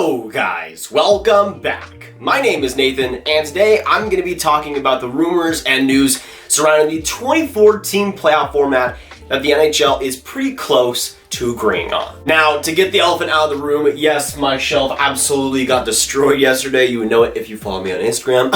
Hello guys, welcome back. My name is Nathan and today I'm going to be talking about the rumors and news surrounding the 2014 playoff format that the NHL is pretty close to agreeing on. Now, to get the elephant out of the room, yes, my shelf absolutely got destroyed yesterday. You would know it if you follow me on Instagram,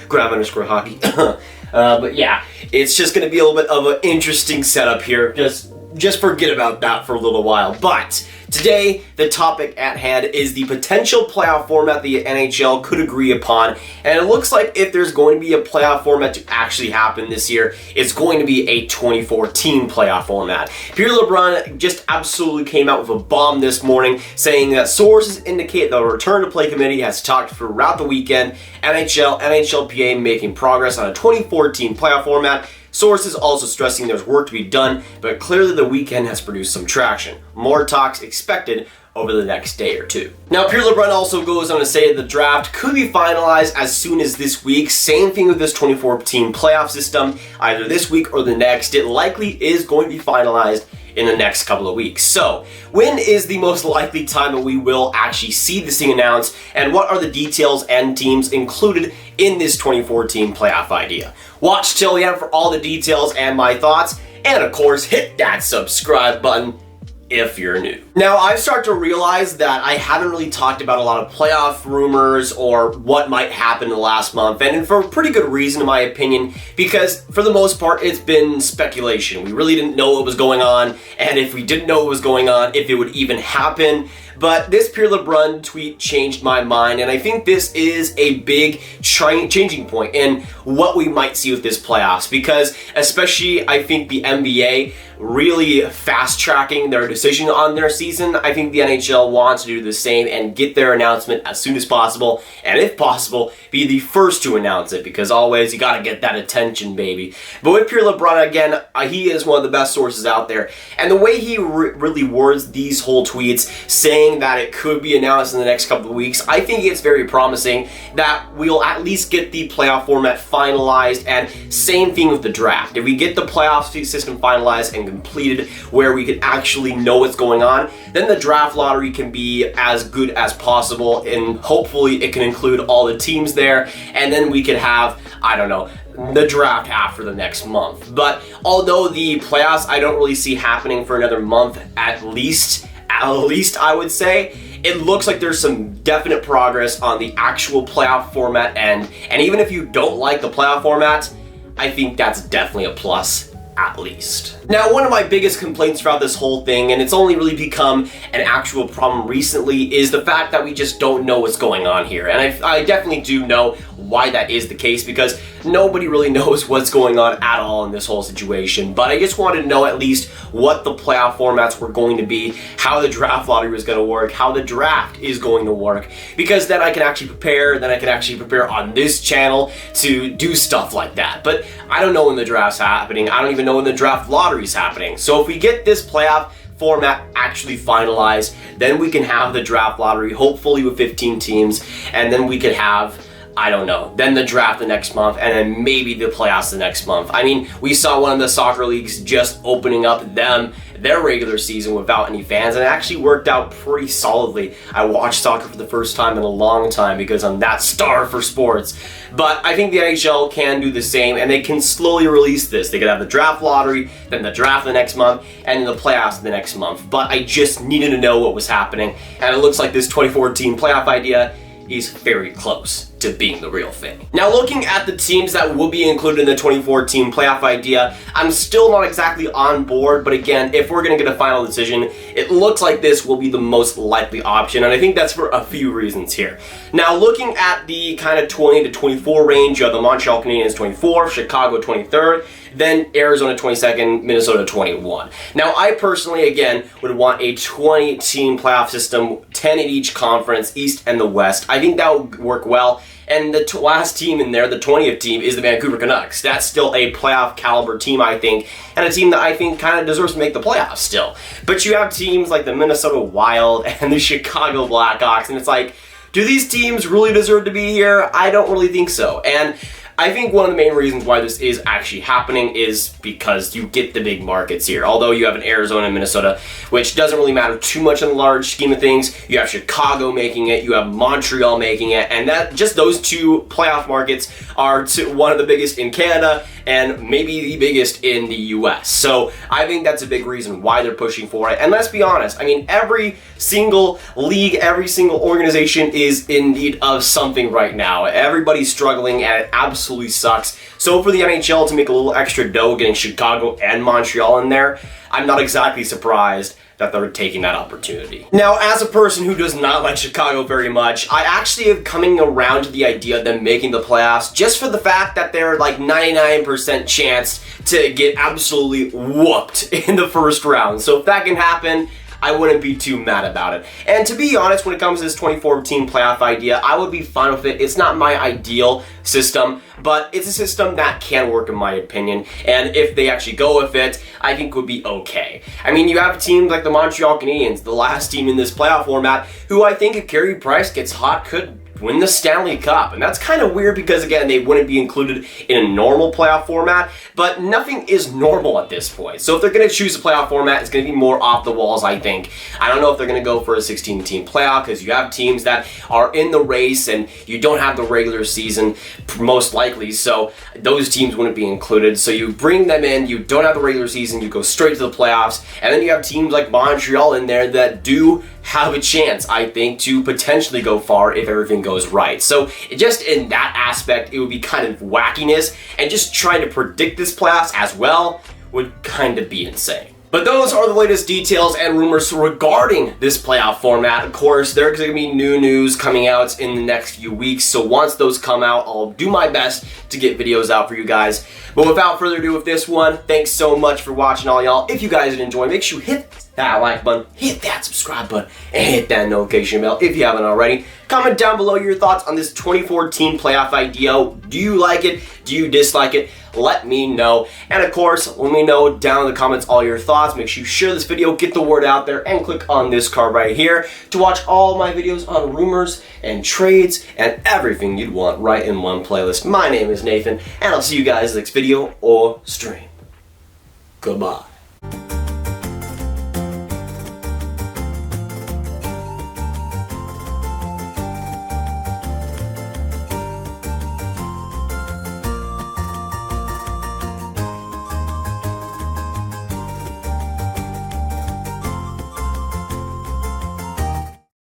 Grav_hockey. But yeah, it's just going to be a little bit of an interesting setup here. Just forget about that for a little while. But today, the topic at hand is the potential playoff format the NHL could agree upon. And it looks like if there's going to be a playoff format to actually happen this year, it's going to be a 2014 playoff format. Pierre LeBrun just absolutely came out with a bomb this morning saying that sources indicate the return to play committee has talked throughout the weekend, NHLPA making progress on a 2014 playoff format. Sources also stressing there's work to be done, but clearly the weekend has produced some traction. More talks expected over the next day or two. Now, Pierre LeBrun also goes on to say the draft could be finalized as soon as this week. Same thing with this 2014 playoff system, either this week or the next. It likely is going to be finalized in the next couple of weeks. So, when is the most likely time that we will actually see this thing announced, and what are the details and teams included in this 2014 playoff idea? Watch till the end for all the details and my thoughts, and of course, hit that subscribe button if you're new. Now, I've started to realize that I haven't really talked about a lot of playoff rumors or what might happen in the last month, and for a pretty good reason in my opinion, because for the most part it's been speculation. We really didn't know what was going on, and if we didn't know what was going on, if it would even happen. But this Pierre LeBrun tweet changed my mind, and I think this is a big changing point in what we might see with this playoffs, because especially I think the NBA really fast-tracking their decision on their season. I think the NHL wants to do the same and get their announcement as soon as possible, and if possible, be the first to announce it, because always you gotta get that attention, baby. But with Pierre LeBrun, again, he is one of the best sources out there, and the way he really words these whole tweets, saying that it could be announced in the next couple of weeks, I think it's very promising that we'll at least get the playoff format finalized, and same thing with the draft. If we get the playoff system finalized and completed where we could actually know what's going on, then the draft lottery can be as good as possible, and hopefully it can include all the teams there, and then we could have, I don't know, the draft after the next month. But although the playoffs I don't really see happening for another month at least I would say, it looks like there's some definite progress on the actual playoff format end, and even if you don't like the playoff format, I think that's definitely a plus. At least. Now, one of my biggest complaints throughout this whole thing, and it's only really become an actual problem recently, is the fact that we just don't know what's going on here. And I definitely do know why that is the case, because nobody really knows what's going on at all in this whole situation. But I just wanted to know at least what the playoff formats were going to be, how the draft lottery was going to work, how the draft is going to work, because then I can actually prepare on this channel to do stuff like that. But I don't know when the draft's happening. I don't even know when the draft lottery's happening. So if we get this playoff format actually finalized, then we can have the draft lottery, hopefully with 15 teams, and then we could have, I don't know, then the draft the next month, and then maybe the playoffs the next month. I mean, we saw one of the soccer leagues just opening up their regular season without any fans, and it actually worked out pretty solidly. I watched soccer for the first time in a long time because I'm that star for sports. But I think the NHL can do the same, and they can slowly release this. They could have the draft lottery, then the draft the next month, and then the playoffs the next month. But I just needed to know what was happening, and it looks like this 2014 playoff idea is very close to being the real thing. Now, looking at the teams that will be included in the 2014 playoff idea, I'm still not exactly on board, but again, if we're gonna get a final decision, it looks like this will be the most likely option, and I think that's for a few reasons here. Now, looking at the kind of 20 to 24 range, you have the Montreal Canadiens 24, Chicago 23rd, then Arizona 22nd, Minnesota 21. Now, I personally, again, would want a 20-team playoff system, 10 in each conference, East and the West. I think that would work well. And the last team in there, the 20th team, is the Vancouver Canucks. That's still a playoff caliber team, I think, and a team that I think kind of deserves to make the playoffs still. But you have teams like the Minnesota Wild and the Chicago Blackhawks, and it's like, do these teams really deserve to be here? I don't really think so. And I think one of the main reasons why this is actually happening is because you get the big markets here. Although you have an Arizona and Minnesota, which doesn't really matter too much in the large scheme of things. You have Chicago making it, you have Montreal making it, and that just those two playoff markets are one of the biggest in Canada and maybe the biggest in the US. So I think that's a big reason why they're pushing for it. And let's be honest, I mean, every single league, every single organization is in need of something right now. Everybody's struggling and it absolutely sucks. So for the NHL to make a little extra dough getting Chicago and Montreal in there, I'm not exactly surprised that they're taking that opportunity. Now, as a person who does not like Chicago very much, I actually am coming around to the idea of them making the playoffs just for the fact that they're like 99% chance to get absolutely whooped in the first round. So if that can happen, I wouldn't be too mad about it. And to be honest, when it comes to this 2014 playoff idea, I would be fine with it. It's not my ideal system, but it's a system that can work in my opinion. And if they actually go with it, I think would be okay. I mean, you have teams like the Montreal Canadiens, the last team in this playoff format, who I think if Carey Price gets hot could win the Stanley Cup. And that's kind of weird because, again, they wouldn't be included in a normal playoff format, but nothing is normal at this point. So if they're going to choose a playoff format, it's going to be more off the walls, I think. I don't know if they're going to go for a 16-team playoff because you have teams that are in the race and you don't have the regular season, most likely, so those teams wouldn't be included. So you bring them in, you don't have the regular season, you go straight to the playoffs, and then you have teams like Montreal in there that do have a chance, I think, to potentially go far if everything goes right. So just in that aspect, it would be kind of wackiness, and just trying to predict this playoffs as well would kind of be insane. But those are the latest details and rumors regarding this playoff format. Of course, there's going to be new news coming out in the next few weeks, so once those come out, I'll do my best to get videos out for you guys. But without further ado with this one, thanks so much for watching, all y'all. If you guys did enjoy, make sure you hit that like button, hit that subscribe button, and hit that notification bell if you haven't already. Comment down below your thoughts on this 2014 playoff idea. Do you like it? Do you dislike it? Let me know. And of course, let me know down in the comments all your thoughts. Make sure you share this video, get the word out there, and click on this card right here to watch all my videos on rumors and trades and everything you'd want right in one playlist. My name is Nathan, and I'll see you guys next video or stream. Goodbye.